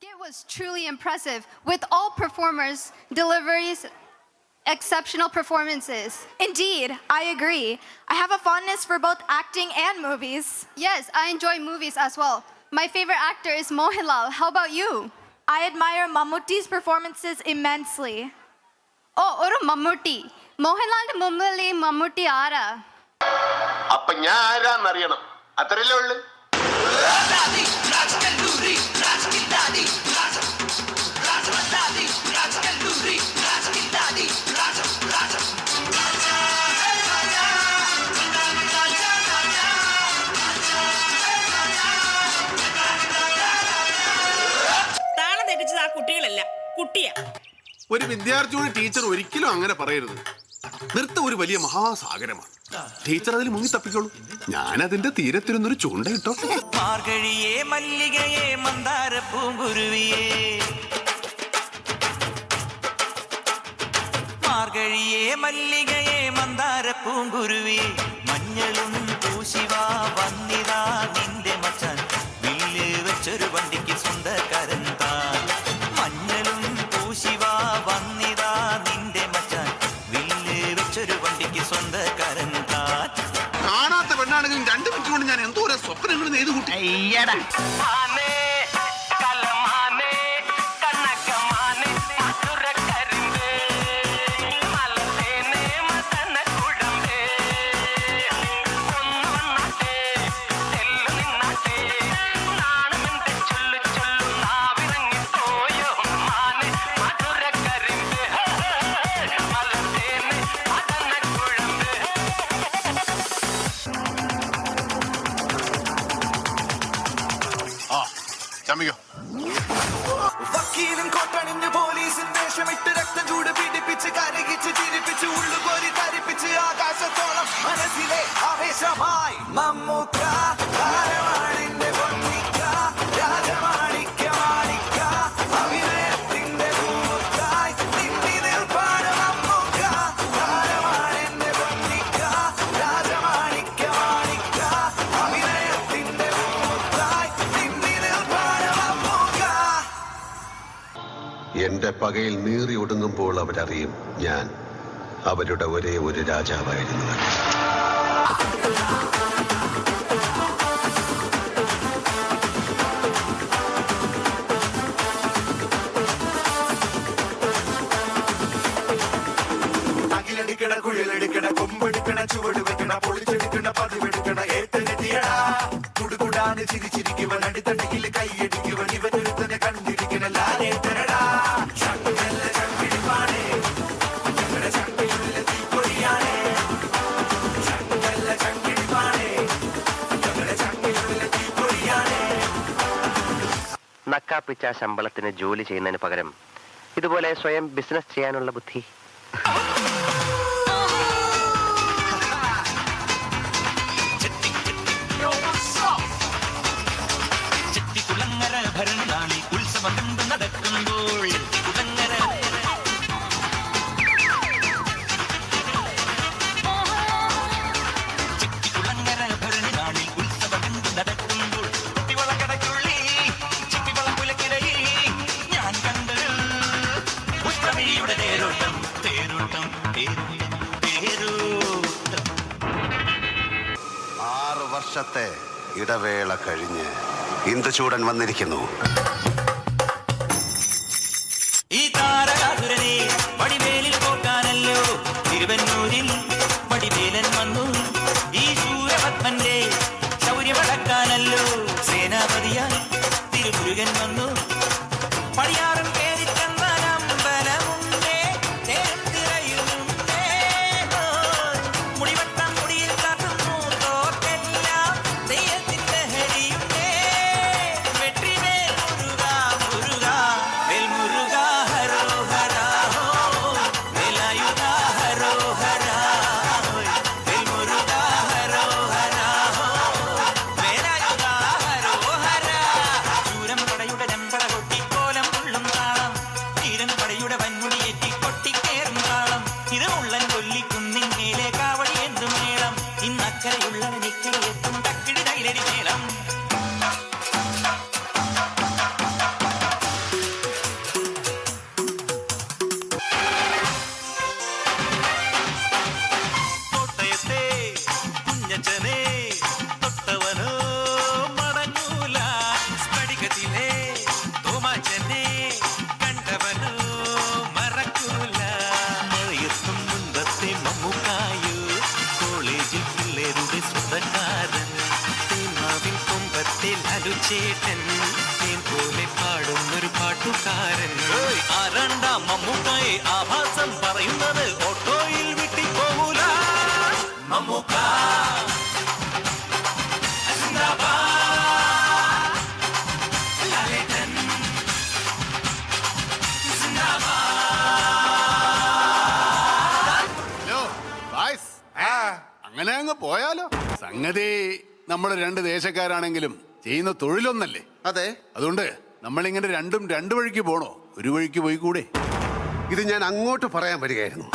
skit was truly impressive, with all performers deliveries exceptional performances. Indeed, I agree. I have a fondness for both acting and movies. Yes, I enjoy movies as well. My favorite actor is Mohanlal. How about you? I admire Mammutti's performances immensely. Oh, ഒരു മമ്മൂട്ടി. മോഹൻലാലിന്റെ മുമ്പിലെ മമ്മൂട്ടി ആരാ? അപ്പൊ ഞാൻ ആരാന്നറിയണം. അത്രയല്ലേ ഉള്ളു. താളം തെറ്റിച്ചത് ആ കുട്ടികളല്ല, കുട്ടിയാ. ഒരു വിദ്യാർത്ഥിയോട് ടീച്ചർ ഒരിക്കലും അങ്ങനെ പറയരുത്. നൃത്തം ഒരു വലിയ മഹാസാഗരമാണ്. ടീച്ചർ അതിൽ മുങ്ങി തപ്പിക്കോളൂ. ഞാൻ അതിന്റെ തീരത്തിരുന്നൊരു ചൂണ്ടയിട്ടോ. മാർഗഴിയേ മല്ലികയെ മന്ദാര പൂങ്കുരുവിയേ, മാർഗഴിയേ മല്ലികയെ മന്ദാര പൂങ്കുരുവിയേ, മഞ്ഞളും പൂശിവാ വന്നിതാ നിന്റെ മച്ചാൻ, വില്ല് വെച്ചൊരു വണ്ടിക്ക് സ്വന്തക്കാരൻ താൻ. മഞ്ഞളും പൂശിവാ വന്നിതാ നിന്റെ മച്ചാൻ, വില്ല് വെച്ചൊരു വണ്ടിക്ക് സ്വന്തക്കാരൻ താൻ. കാണാത്ത പെണ്ണാണെങ്കിലും 2 മിനിറ്റ് കൊണ്ട് ഞാൻ എന്തോരം സ്വപ്നങ്ങൾ നെയ്തു കൂട്ടി. ചമ്മിക്കോ. വക്കീലും കോട്ടണിഞ്ഞ് പോലീസും വേഷമിട്ട് രക്തം ചൂട് പീഡിപ്പിച്ച് കരകിച്ച് ചിരിപ്പിച്ച് ഉള്ളുകോരി ധരിപ്പിച്ച് ആകാശത്തോളം മനസ്സിലെ ആവേശമായി മമ്മൂക്ക താരമാണിന്റെ പൊന്നിക്ക, രാജമാണിക്ക മാണിക്ക, അഭിനയത്തിന്റെ പൂമുത്തായി നിന്നി നിൽപ്പാണ് മമ്മൂക്ക. താരമാണിന്റെ പൊന്നിക്ക, രാജമാണിക്ക മാണിക്ക, അഭിനയത്തിന്റെ പൂമുത്തായി നിന്നി നിൽപ്പാണ് മമ്മൂക്ക. എന്റെ പകയിൽ നീറി ഒടുങ്ങുമ്പോൾ അവരറിയും ഞാൻ അവരുടെ ഒരേ ഒരു രാജാവായിരുന്നു. അകിലടിക്കണ കുഴലെടുക്കണ കൊമ്പെടുക്കണ ചുവട് വെക്കണ പൊളിച്ചെടുക്കണ പതിവെടുക്കണ ഏറ്റെടുത്തിയടാ കുടുകുടാന്ന് ചിരിച്ചിരിക്കുവൻ അടിത്തടിയിൽ കൈയടിക്കുവൻ ഇവനൊരുത്തനെ കണ്ടിരിക്കണ ലാലേട്ടനടാ. ചങ്കല്ല ചങ്കിടിപ്പാണേ ഞങ്ങളുടെ ചങ്കിലുള്ള തീപ്പൊരിയാണേ, ചങ്കല്ല ചങ്കിടിപ്പാണേ ഞങ്ങളുടെ ചങ്കിലുള്ള തീപ്പൊരിയാണേ. നക്കാപ്പിച്ച ശമ്പളത്തിന് ജോലി ചെയ്യുന്നതിന് പകരം ഇതുപോലെ സ്വയം ബിസിനസ് ചെയ്യാനുള്ള ബുദ്ധി. ചെട്ടിക്കുളങ്ങര ഭരണനാളിൽ ഉത്സവം കണ്ടു നടക്കുമ്പോൾ ചെട്ടിക്കുളങ്ങര ഭരണനാളിൽ ഉത്സവം കണ്ടു നടക്കുമ്പോൾ കുട്ടിവളക്കടയ്ക്കുള്ളിൽ ചിപ്പിവളം പുലക്കിടയിൽ ഞാൻ കണ്ടൊരു ഉത്തമിയുടെ തേരോട്ടം തേരോട്ടം തേരോട്ടം തേരോട്ടം. 6 വർഷത്തെ ഇടവേള കഴിഞ്ഞ് ഇന്ദുചൂടൻ വന്നിരിക്കുന്നു. ഈ താരകാസുരനെ വടിവേലിൽ പോക്കാനല്ലോ തിരുവന്നൂരിൽ വടിവേലൻ വന്നു. ഈ ശൂരപത്മന്റെ ശൗര്യമടക്കാനല്ലോ സേനാപതിയായി തിരുമുരുകൻ വന്നു. പടിയാറും കേറി ചന്ദനമ്പലമുണ്ടേ, തേരും തിരയുന്നുണ്ടേ, മുടിവട്ടം മുടിയിൽ കാട്ടുന്നു തോക്കെല്ലാം തെയ്യത്തിന്റെ ഹരിയുണ്ടേ. വെട്രിവേൽ മുരുകാ മുരുകാ വേൽ മുരുകാ ഹരോഹരാ ഹോ, വേലായുധാ ഹരോഹരാ വേൽ മുരുകാ ഹരോഹരാ ഹോ, വേലായുധാ ഹരോഹരാ. ചൂരം പടയുടെ ചെമ്പട കൊട്ടി കോലം ഉള്ളും താളം മണിച്ചേട്ടൻ തേൻ പോലെ പാടുന്നൊരു പാട്ടുകാരൻ ആരണ്ടാം മമ്മൂക്കായെ ആഭാസം പറയുന്നത് ഓട്ടോയിൽ വിട്ടിപ്പോകൂല മമ്മൂക്ക ഹലോ ബായ്സ്. അങ്ങനെ അങ്ങ് പോയാലോ? സംഗതി നമ്മൾ രണ്ട് ദേശക്കാരാണെങ്കിലും ചെയ്യുന്ന തൊഴിലൊന്നല്ലേ? അതെ, അതുകൊണ്ട് നമ്മളിങ്ങനെ രണ്ടും രണ്ടു വഴിക്ക് പോണോ? ഒരു വഴിക്ക് പോയി കൂടെ? ഇത് ഞാൻ അങ്ങോട്ട് പറയാൻ വരികയായിരുന്നു.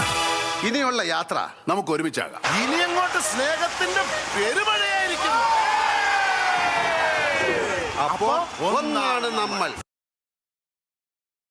ഇനിയുള്ള യാത്ര നമുക്ക് ഒരുമിച്ചാകാം. ഇനി അങ്ങോട്ട് സ്നേഹത്തിന്റെ പെരുമഴയായിരിക്കും. അപ്പോ ഒന്നാണ് നമ്മൾ.